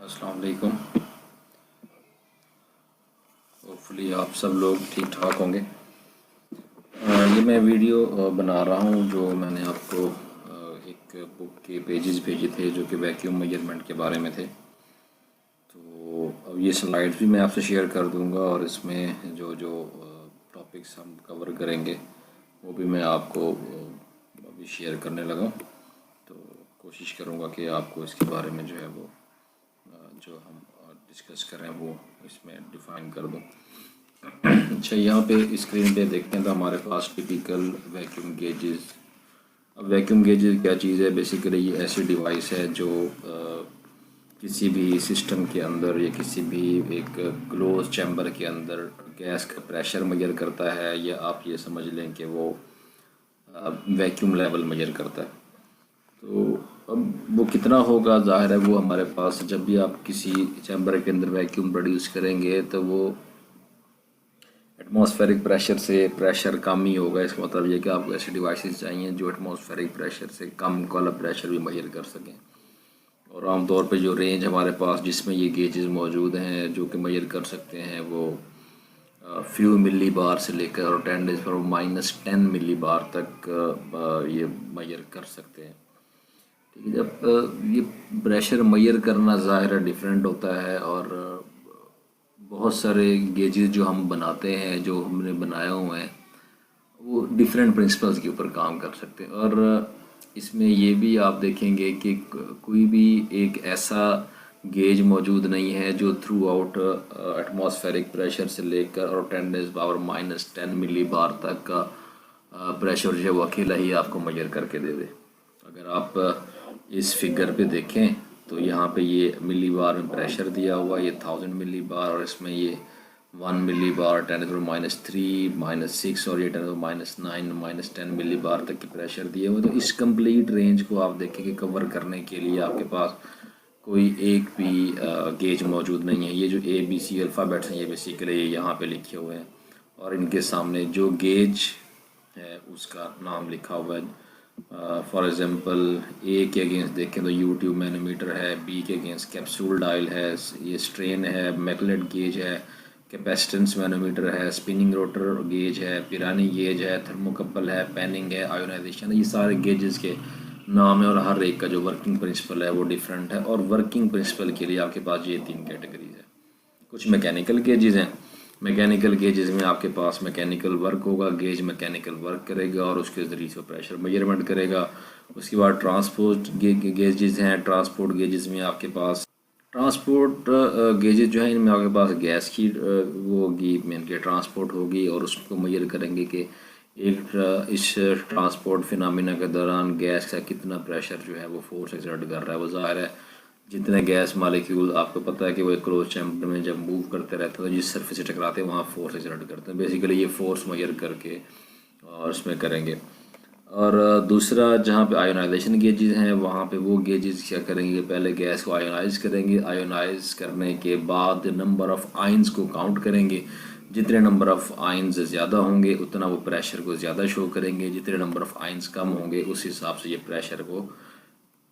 अस्सलाम वालेकुम। होपफुली आप सब लोग ठीक ठाक होंगे। ये मैं वीडियो बना रहा हूँ जो मैंने आपको एक बुक के पेजेस भेजे थे जो कि वैक्यूम मेजरमेंट के बारे में थे। तो अब ये स्लाइड्स भी मैं आपसे शेयर कर दूँगा और इसमें जो जो टॉपिक्स हम कवर करेंगे वो भी मैं आपको अभी शेयर करने लगा। तो कोशिश करूँगा कि आपको इसके बारे में जो है वो जो हम डिस्कस कर रहे हैं वो इसमें डिफ़ाइन कर दूँ। अच्छा, यहाँ पे स्क्रीन पे देखते हैं तो हमारे पास टिपिकल वैक्यूम गेजेस। अब वैक्यूम गेजेस क्या चीज़ है? बेसिकली ये ऐसी डिवाइस है जो किसी भी सिस्टम के अंदर या किसी भी एक क्लोज चैम्बर के अंदर गैस का प्रेशर मेजर करता है, या आप ये समझ लें कि वो वैक्यूम लेवल मेजर करता है। तो अब वो कितना होगा, ज़ाहिर है वो हमारे पास जब भी आप किसी चैम्बर के अंदर वैक्यूम प्रोड्यूस करेंगे तो वो एटमॉस्फेरिक प्रेशर से प्रेशर कम ही होगा। इसका मतलब ये कि आपको ऐसी डिवाइसेस चाहिए जो एटमॉस्फेरिक प्रेशर से कम वाला प्रेशर भी मेजर कर सकें। और आमतौर पे जो रेंज हमारे पास जिसमें ये गेजेस मौजूद हैं जो कि मेजर कर सकते हैं वो फ्यू मिली बार से लेकर और 10 डेज पर -10 मिली बार तक ये मेजर कर सकते हैं। ठीक है, जब ये प्रेशर मेजर करना ज़ाहिर है डिफरेंट होता है और बहुत सारे गेजेस जो हम बनाते हैं, जो हमने बनाए हुए हैं, वो डिफरेंट प्रिंसिपल्स के ऊपर काम कर सकते हैं। और इसमें ये भी आप देखेंगे कि कोई भी एक ऐसा गेज मौजूद नहीं है जो थ्रू आउट एटमॉस्फेरिक प्रेशर से लेकर और 10 डेज पावर -10 मिली बार तक का प्रेशर जो है वो अकेला ही आपको मेजर करके दे दे। अगर आप इस फिगर पे देखें तो यहाँ पे ये मिली बार में प्रेशर दिया हुआ, ये 1000 मिली बार, और इसमें ये 1 मिली बार 10⁻³ -6 और ये 10⁻9 -10 मिली बार तक की प्रेशर दिए हुए। तो इस कंप्लीट रेंज को आप देखें कि कवर करने के लिए आपके पास कोई एक भी गेज मौजूद नहीं है। ये जो ABC अल्फ़ाबेट्स हैं ये बेसिकली यहाँ पे लिखे हुए हैं और इनके सामने जो गेज है उसका नाम लिखा हुआ है। फॉर एग्ज़ाम्पल ए के अगेंस्ट देखें तो यूट्यूब मैनोमीटर है, बी के अगेंस्ट कैप्सूल डायल है, ये स्ट्रेन है, मैकलेट गेज है, कैपेसिटेंस मैनोमीटर है, स्पिनिंग रोटर गेज है, पिरानी गेज है, थर्मोकपल है, पैनिंग है, आयोनाइजेशन है। ये सारे गेजेस के नाम है और हर एक का जो वर्किंग प्रिंसिपल है वो डिफरेंट है। और वर्किंग प्रिंसिपल के लिए आपके पास ये 3 कैटेगरीज है। कुछ मैकेनिकल गेजेस हैं। मैकेनिकल गेजेस में आपके पास मैकेनिकल वर्क होगा, गेज मैकेनिकल वर्क करेगा और उसके ज़रिए से प्रेशर मेजरमेंट करेगा। उसके बाद ट्रांसपोर्ट गेजेस हैं। ट्रांसपोर्ट गेजेस में आपके पास ट्रांसपोर्ट गेजेस जो है इनमें आपके पास गैस की वो होगी, मेन के ट्रांसपोर्ट होगी और उसको मेजर करेंगे कि एक इस ट्रांसपोर्ट फिनोमेना के दौरान गैस का कितना प्रेशर जो है वो फोर्स एक्सर्ट कर रहा है। वो ज़ाहिर है जितने गैस मालिक्यूल आपको पता है कि वो एक क्लोज चैम्बर में जब मूव करते रहते हैं तो जिस सरफेस से टकराते हैं वहाँ फोर्स एक्सर्ट करते हैं। बेसिकली ये फोर्स मेजर करके और उसमें करेंगे। और दूसरा जहाँ पे आयोनाइजेशन गेजेस हैं वहाँ पे वो गेजेस क्या करेंगे, पहले गैस को आयोनाइज करेंगे, आयोनाइज करने के बाद नंबर ऑफ़ आयंस को काउंट करेंगे। जितने नंबर ऑफ़ आयंस ज़्यादा होंगे उतना वो प्रेशर को ज़्यादा शो करेंगे, जितने नंबर ऑफ़ आयंस कम होंगे उस हिसाब से ये प्रेशर को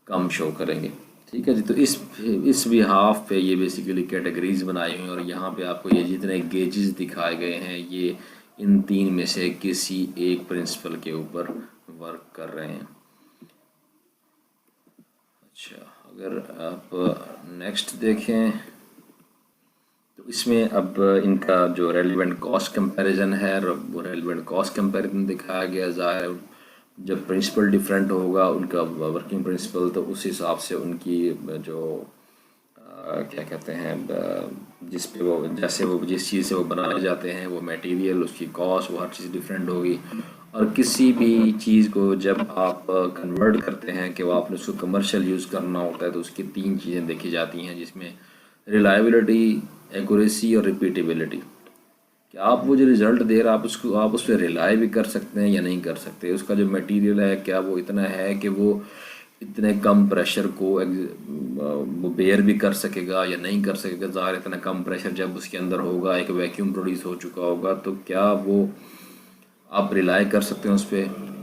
कम शो करेंगे। ठीक है जी। तो इस बिहाफ पे ये बेसिकली कैटेगरीज बनाई हुई हैं और यहाँ पे आपको ये जितने गेजेस दिखाए गए हैं ये इन 3 में से किसी एक प्रिंसिपल के ऊपर वर्क कर रहे हैं। अच्छा, अगर आप नेक्स्ट देखें तो इसमें अब इनका जो रेलिवेंट कॉस्ट कंपैरिजन है वो रेलिवेंट कॉस्ट कंपैरिजन दिखाया गया। ज़ाहिर जब प्रिंसिपल डिफरेंट होगा उनका वर्किंग प्रिंसिपल तो उस हिसाब से उनकी जो क्या कहते हैं जिस पे वो जैसे वो जिस चीज़ से वो बनाए जाते हैं वो मटेरियल, उसकी कॉस्ट, वो हर चीज़ डिफरेंट होगी। और किसी भी चीज़ को जब आप कन्वर्ट करते हैं कि वो आपने उसको कमर्शियल यूज़ करना होता है तो उसकी 3 चीज़ें देखी जाती हैं जिसमें रिलायबिलिटी, एक्यूरेसी और रिपीटेबिलिटी। कि आप वो जो रिज़ल्ट दे रहा आप उस पर रिलाई भी कर सकते हैं या नहीं कर सकते। उसका जो मटेरियल है क्या वो इतना है कि वो इतने कम प्रेशर को वो बेयर भी कर सकेगा या नहीं कर सकेगा। ज़ाहिर इतना कम प्रेशर जब उसके अंदर होगा, एक वैक्यूम प्रोड्यूस हो चुका होगा, तो क्या वो आप रिलाई कर सकते हैं उस पर।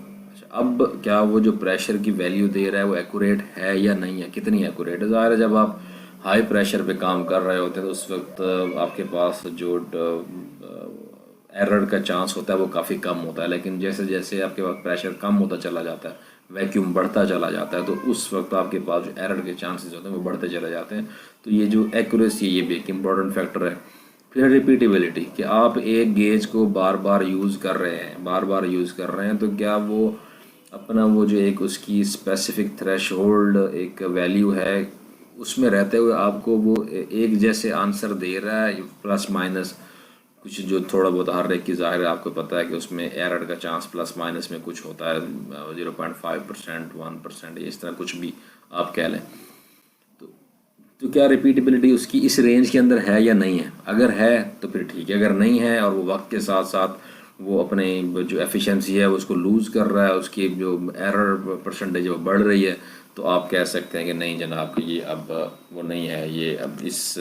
अब क्या वो जो प्रेशर की वैल्यू दे रहा है वो एक्यूरेट है या नहीं है, कितनी एक्यूरेट है। ज़ाहिर है जब आप ہائی پریشر پہ کام کر رہے ہوتے ہیں تو اس وقت آپ کے پاس جو ایرر کا چانس ہوتا ہے وہ کافی کم ہوتا ہے، لیکن جیسے جیسے آپ کے پاس پریشر کم ہوتا چلا جاتا ہے، ویکیوم بڑھتا چلا جاتا ہے، تو اس وقت آپ کے پاس جو ایرر کے چانسز ہوتے ہیں وہ بڑھتے چلے جاتے ہیں. تو یہ جو ایکوریسی یہ بھی ایک امپورٹنٹ فیکٹر ہے. پھر ریپیٹیبلٹی، کہ آپ ایک گیج کو بار بار یوز کر رہے ہیں، بار بار یوز کر رہے ہیں، تو کیا وہ اپنا وہ جو ایک اس کی اسپیسیفک تھریش ہولڈ ایک ویلیو ہے اس میں رہتے ہوئے آپ کو وہ ایک جیسے آنسر دے رہا ہے، پلس مائنس کچھ جو تھوڑا بہت ہر ایک کی ظاہر ہے، آپ کو پتہ ہے کہ اس میں ایرر کا چانس پلس مائنس میں کچھ ہوتا ہے 0.5%، 1%، اس طرح کچھ بھی آپ کہہ لیں. تو کیا ریپیٹیبلٹی اس کی اس رینج کے اندر ہے یا نہیں ہے؟ اگر ہے تو پھر ٹھیک ہے، اگر نہیں ہے اور وہ وقت کے ساتھ ساتھ وہ اپنے جو ایفیشنسی ہے اس کو لوز کر رہا ہے، اس کی جو ایرر پرسنٹیج وہ بڑھ رہی ہے، تو آپ کہہ سکتے ہیں کہ نہیں جناب کہ یہ اب وہ نہیں ہے، یہ اب اس